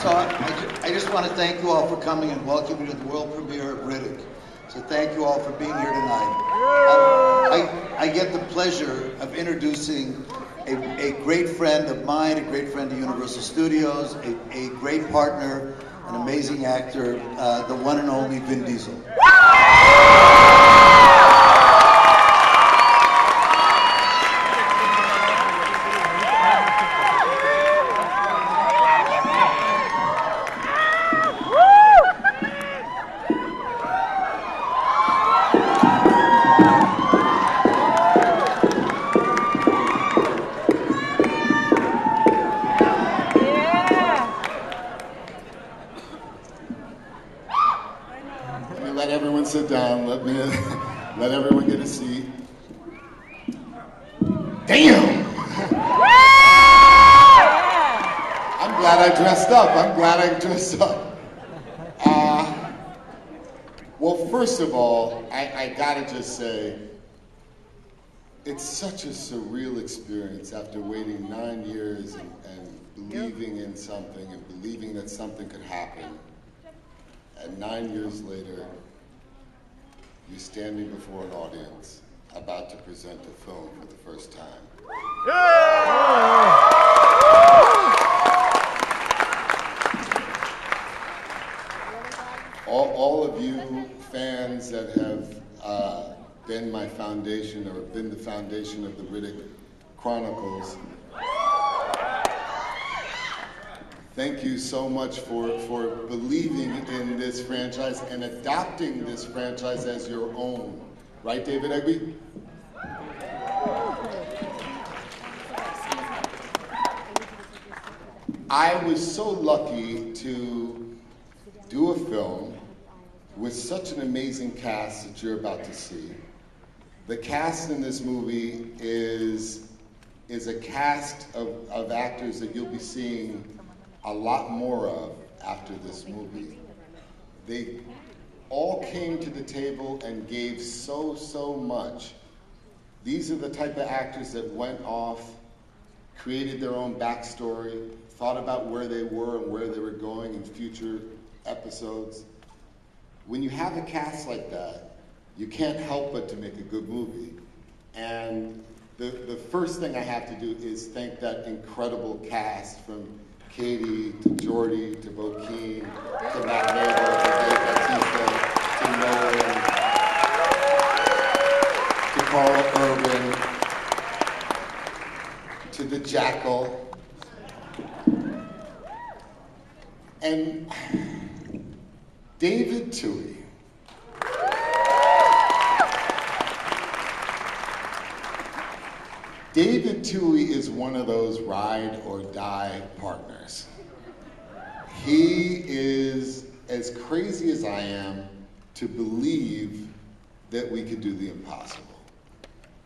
So I just want to thank you all for coming and welcome you to the world premiere of Riddick. So thank you all for being here tonight. I get the pleasure of introducing a great friend of mine, a great friend of Universal Studios, a great partner, an amazing actor, the one and only Vin Diesel. Let everyone sit down. Let everyone get a seat. Damn! I'm glad I dressed up. Well, first of all, I gotta just say, it's such a surreal experience after waiting 9 years and believing in something and believing that something could happen. And 9 years later, you're standing before an audience about to present a film for the first time. All of you fans that have been my foundation or been the foundation of the Riddick Chronicles, thank you so much for believing in this franchise and adopting this franchise as your own. Right, David Egby? I was so lucky to do a film with such an amazing cast that you're about to see. The cast in this movie is a cast of actors that you'll be seeing a lot more of after this movie. They all came to the table and gave so much. These are the type of actors that went off, created their own backstory, thought about where they were and where they were going in future episodes. When you have a cast like that, you can't help but to make a good movie. And the first thing I have to do is thank that incredible cast, from Katie, to Jordy, to Bokeem, to Matt Neighbor, to Dave Bautista, to Nolan, to Carla Urban, to the Jackal, and David Toohey. David Toohey is one of those ride or die partners. He is as crazy as I am to believe that we could do the impossible,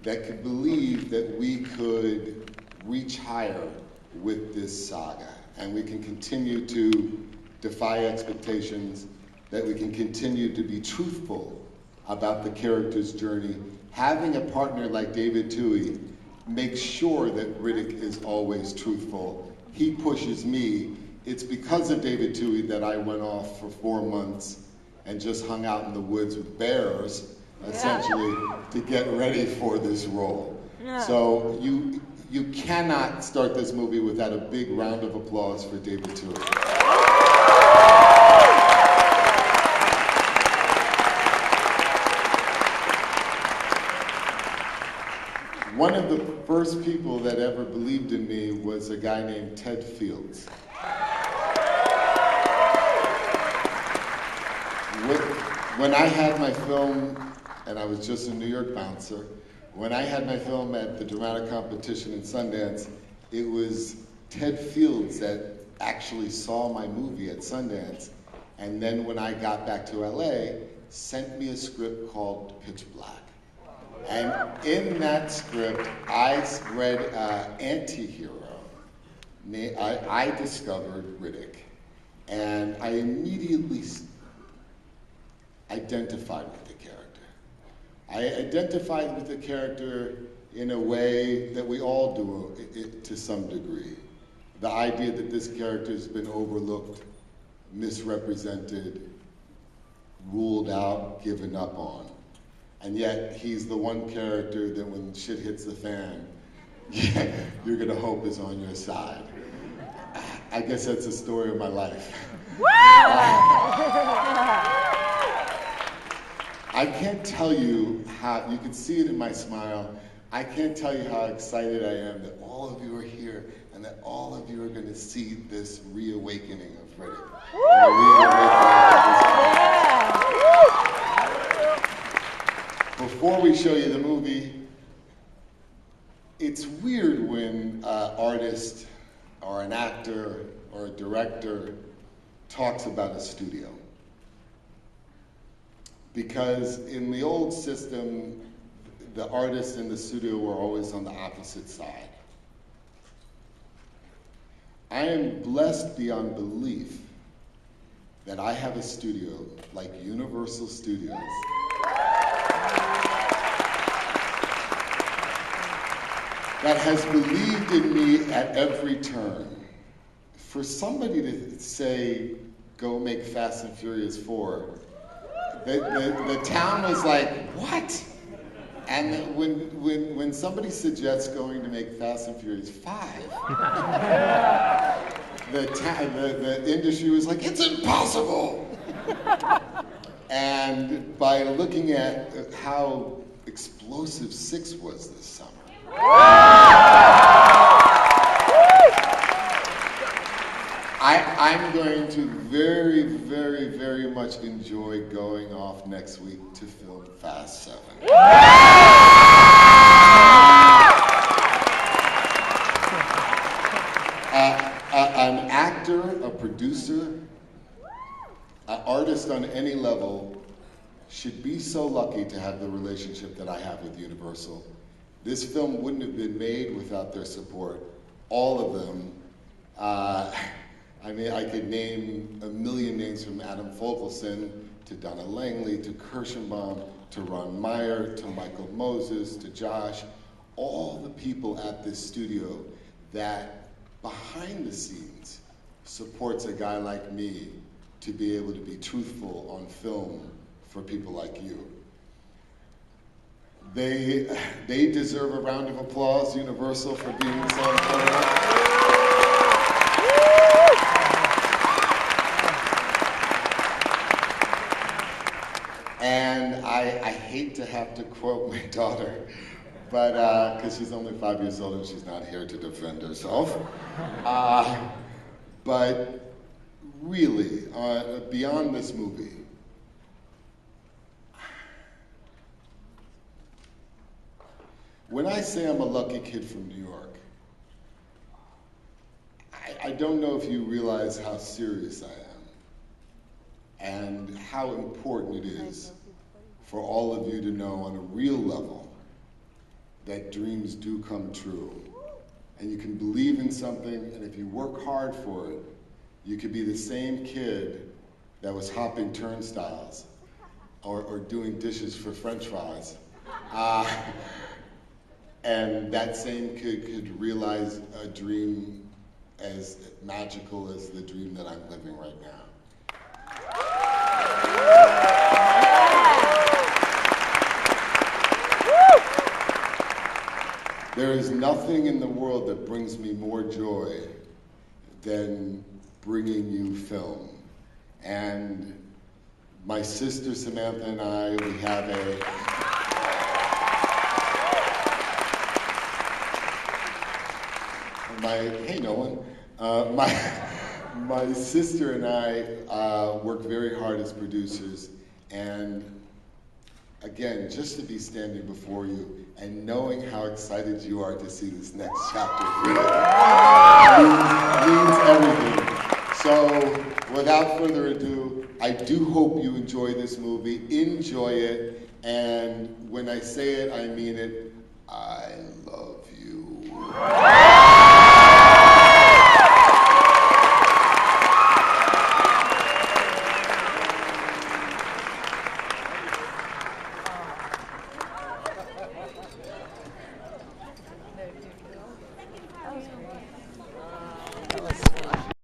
that could believe that we could reach higher with this saga, and we can continue to defy expectations, that we can continue to be truthful about the character's journey. Having a partner like David Toohey makes sure that Riddick is always truthful. He pushes me. It's because of David Toohey that I went off for 4 months and just hung out in the woods with bears, essentially, to get ready for this role. Yeah. So you cannot start this movie without a big round of applause for David Toohey. One of the first people that ever believed in me was a guy named Ted Fields. When I had my film, and I was just a New York bouncer, when I had my film at the dramatic competition in Sundance, it was Ted Fields that actually saw my movie at Sundance, and then when I got back to LA, sent me a script called Pitch Black. And in that script, I read anti-hero. I discovered Riddick, and I immediately identified with the character. I identified with the character in a way that we all do it to some degree. the idea that this character has been overlooked, misrepresented, ruled out, given up on. And yet, he's the one character that when shit hits the fan, you're gonna hope is on your side. I guess that's the story of my life. I can't tell you how, you can see it in my smile, I can't tell you how excited I am that all of you are here and that all of you are going to see this reawakening of Riddick. Before we show you the movie, it's weird when an artist or an actor or a director talks about a studio. Because in the old system, the artist and the studio were always on the opposite side. I am blessed beyond belief that I have a studio like Universal Studios that has believed in me at every turn. For somebody to say, go make Fast and Furious 4, the town was like, what? And when somebody suggests going to make Fast and Furious 5, the industry was like, it's impossible! And by looking at how explosive 6 was this summer, I'm going to very, very, very much enjoy going off next week to film Fast 7. An actor, a producer, an artist on any level should be so lucky to have the relationship that I have with Universal. This film wouldn't have been made without their support, all of them. I mean, I could name a million names from Adam Fogelson to Donna Langley to Kirschenbaum to Ron Meyer to Michael Moses to Josh, all the people at this studio that behind the scenes supports a guy like me to be able to be truthful on film for people like you. They deserve a round of applause, Universal, for being so incredible. And I hate to have to quote my daughter, but because she's only 5 years old and she's not here to defend herself. But really, beyond this movie, when I say I'm a lucky kid from New York, I don't know if you realize how serious I am and how important it is for all of you to know on a real level that dreams do come true. And you can believe in something, and if you work hard for it, you could be the same kid that was hopping turnstiles or doing dishes for French fries. And that same kid could realize a dream as magical as the dream that I'm living right now. There is nothing in the world that brings me more joy than bringing you film. And my sister Samantha and I, we have hey Nolan, my sister and I work very hard as producers, and again, just to be standing before you and knowing how excited you are to see this next chapter means everything. So, without further ado, I do hope you enjoy this movie. Enjoy it, and when I say it, I mean it. I love you. was